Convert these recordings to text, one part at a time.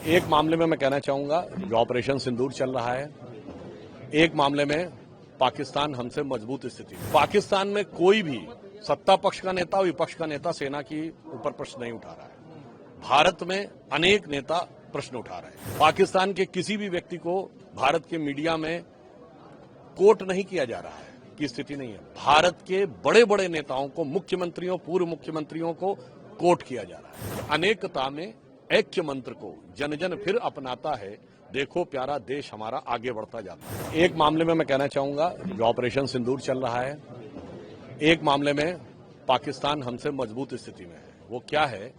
एक मामले में मैं कहना चाहूंगा जो ऑपरेशन सिंदूर चल रहा है, एक मामले में पाकिस्तान हमसे मजबूत स्थिति। पाकिस्तान में कोई भी सत्ता पक्ष का नेता और विपक्ष का नेता सेना की ऊपर प्रश्न नहीं उठा रहा है। भारत में अनेक नेता प्रश्न उठा रहे हैं। पाकिस्तान के किसी भी व्यक्ति को भारत के मीडिया में कोट नहीं किया जा रहा है की स्थिति नहीं है। भारत के बड़े बड़े नेताओं को, मुख्यमंत्रियों, पूर्व मुख्यमंत्रियों को कोट किया जा रहा है। अनेकता में ऐक्य मंत्र को जन जन फिर अपनाता है, देखो प्यारा देश हमारा आगे बढ़ता जाता है। एक मामले में मैं कहना चाहूंगा जो ऑपरेशन सिंदूर चल रहा है, एक मामले में पाकिस्तान हमसे मजबूत स्थिति में है। वो क्या है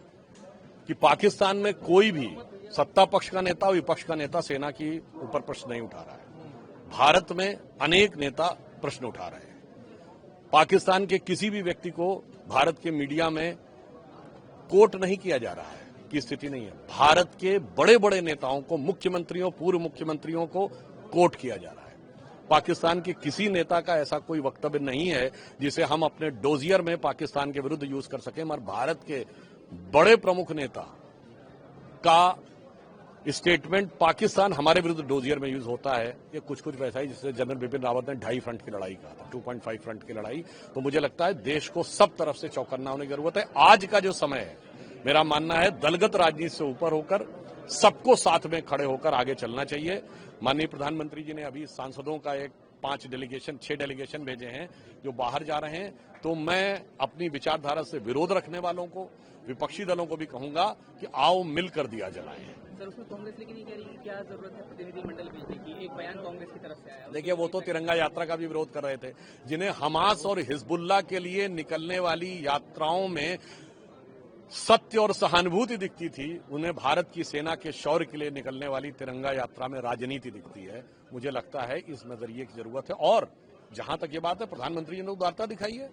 कि पाकिस्तान में कोई भी सत्ता पक्ष का नेता और विपक्ष का नेता सेना की ऊपर प्रश्न नहीं उठा रहा है। भारत में अनेक नेता प्रश्न उठा रहे हैं। पाकिस्तान के किसी भी व्यक्ति को भारत के मीडिया में कोट नहीं किया जा रहा है की स्थिति नहीं है। भारत के बड़े बड़े नेताओं को, मुख्यमंत्रियों, पूर्व मुख्यमंत्रियों को कोट किया जा रहा है। पाकिस्तान के किसी नेता का ऐसा कोई वक्तव्य नहीं है जिसे हम अपने डोजियर में पाकिस्तान के विरुद्ध यूज कर सकें। मगर भारत के बड़े प्रमुख नेता का स्टेटमेंट पाकिस्तान हमारे विरुद्ध डोजियर में यूज होता है, ये कुछ कुछ वैसा ही जिससे जनरल बिपिन रावत ने 2.5 फ्रंट की लड़ाई कहा था, 2.5 फ्रंट की लड़ाई। तो मुझे लगता है देश को सब तरफ से चौकन्ना होने की जरूरत है। आज का जो समय है, मेरा मानना है दलगत राजनीति से ऊपर होकर सबको साथ में खड़े होकर आगे चलना चाहिए। माननीय प्रधानमंत्री जी ने अभी सांसदों का 6 डेलीगेशन भेजे हैं जो बाहर जा रहे हैं। तो मैं अपनी विचारधारा से विरोध रखने वालों को, विपक्षी दलों को भी कहूंगा कि आओ मिलकर दिया जलाएं। सर, उसमें कांग्रेस लेकिन नहीं कह रही कि क्या जरूरत है प्रतिनिधिमंडल भेजने की। एक बयान कांग्रेस की तरफ से आया। देखिए, वो तो तिरंगा यात्रा का भी विरोध कर रहे थे। जिन्हें हमास और हिजबुल्लाह के लिए निकलने वाली यात्राओं में सत्य और सहानुभूति दिखती थी, उन्हें भारत की सेना के शौर्य के लिए निकलने वाली तिरंगा यात्रा में राजनीति दिखती है। मुझे लगता है इस नजरिए की जरूरत है। और जहां तक ये बात है, प्रधानमंत्री जी ने उदारता दिखाई है।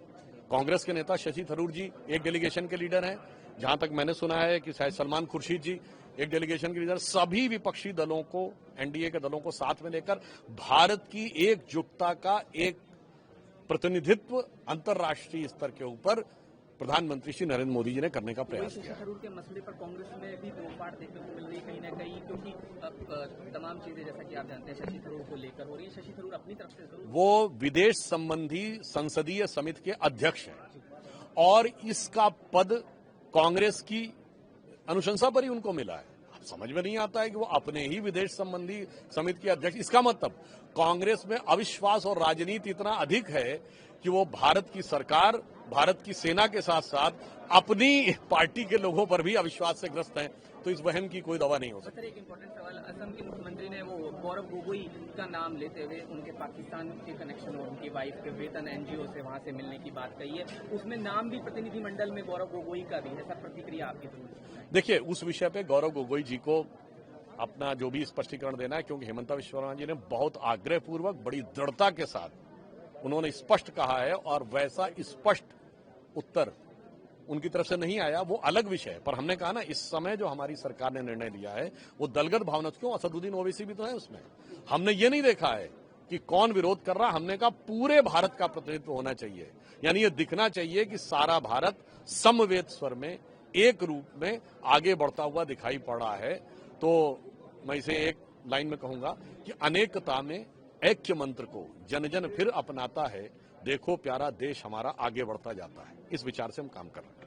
कांग्रेस के नेता शशि थरूर जी एक डेलीगेशन के लीडर हैं। जहां तक मैंने सुना है कि शायद सलमान खुर्शीद जी एक डेलीगेशन के लीडर। सभी विपक्षी दलों को, एनडीए के दलों को साथ में लेकर भारत की एकजुटता का एक प्रतिनिधित्व अंतर्राष्ट्रीय स्तर के ऊपर प्रधानमंत्री श्री नरेंद्र मोदी जी ने करने का प्रयास किया। शशि थरूर के मसले पर कांग्रेस में भी तोड़फाड़ देखने को मिल रही है कहीं न कहीं, क्योंकि तमाम चीजें जैसा कि आप जानते हैं शशि थरूर को लेकर हो रही है। शशि थरूर अपनी तरफ से जरूर वो विदेश संबंधी संसदीय समिति के अध्यक्ष हैं और इसका पद कांग्रेस की अनुशंसा पर ही उनको मिला है। समझ में नहीं आता है कि वो अपने ही विदेश संबंधी समिति के अध्यक्ष। इसका मतलब कांग्रेस में अविश्वास और राजनीति इतना अधिक है कि वो भारत की सरकार, भारत की सेना के साथ साथ अपनी पार्टी के लोगों पर भी अविश्वास से ग्रस्त हैं। तो इस वहम की कोई दवा नहीं हो सकती। सर, एक इम्पोर्टेंट सवाल, असम के मुख्यमंत्री ने वो गौरव गोगोई का नाम लेते हुए उनके पाकिस्तान के कनेक्शन और उनकी वाइफ के वेतन एनजीओ से वहां से मिलने की बात कही है। उसमें नाम भी प्रतिनिधिमंडल में गौरव गोगोई का भी है। सर, प्रतिक्रिया आपकी जरूर। देखिए, उस विषय पे गौरव गोगोई जी को अपना जो भी स्पष्टीकरण देना है, क्योंकि हेमंता विश्व शर्मा जी ने बहुत आग्रहपूर्वक, बड़ी दृढ़ता के साथ उन्होंने स्पष्ट कहा है और वैसा स्पष्ट उत्तर उनकी तरफ से नहीं आया। वो अलग विषय है। पर हमने कहा ना, इस समय जो हमारी सरकार ने निर्णय लिया है वो दलगत भावना, क्यों असदुद्दीन ओवैसी भी तो है उसमें। हमने ये नहीं देखा है कि कौन विरोध कर रहा। हमने कहा पूरे भारत का प्रतिनिधित्व होना चाहिए। यानी ये दिखना चाहिए कि सारा भारत समवेत स्वर में, एक रूप में आगे बढ़ता हुआ दिखाई पड़ रहा है। तो मैं इसे एक लाइन में कहूंगा कि अनेकता में ऐक्य मंत्र को जन जन फिर अपनाता है, देखो प्यारा देश हमारा आगे बढ़ता जाता है। इस विचार से हम काम कर रहे हैं।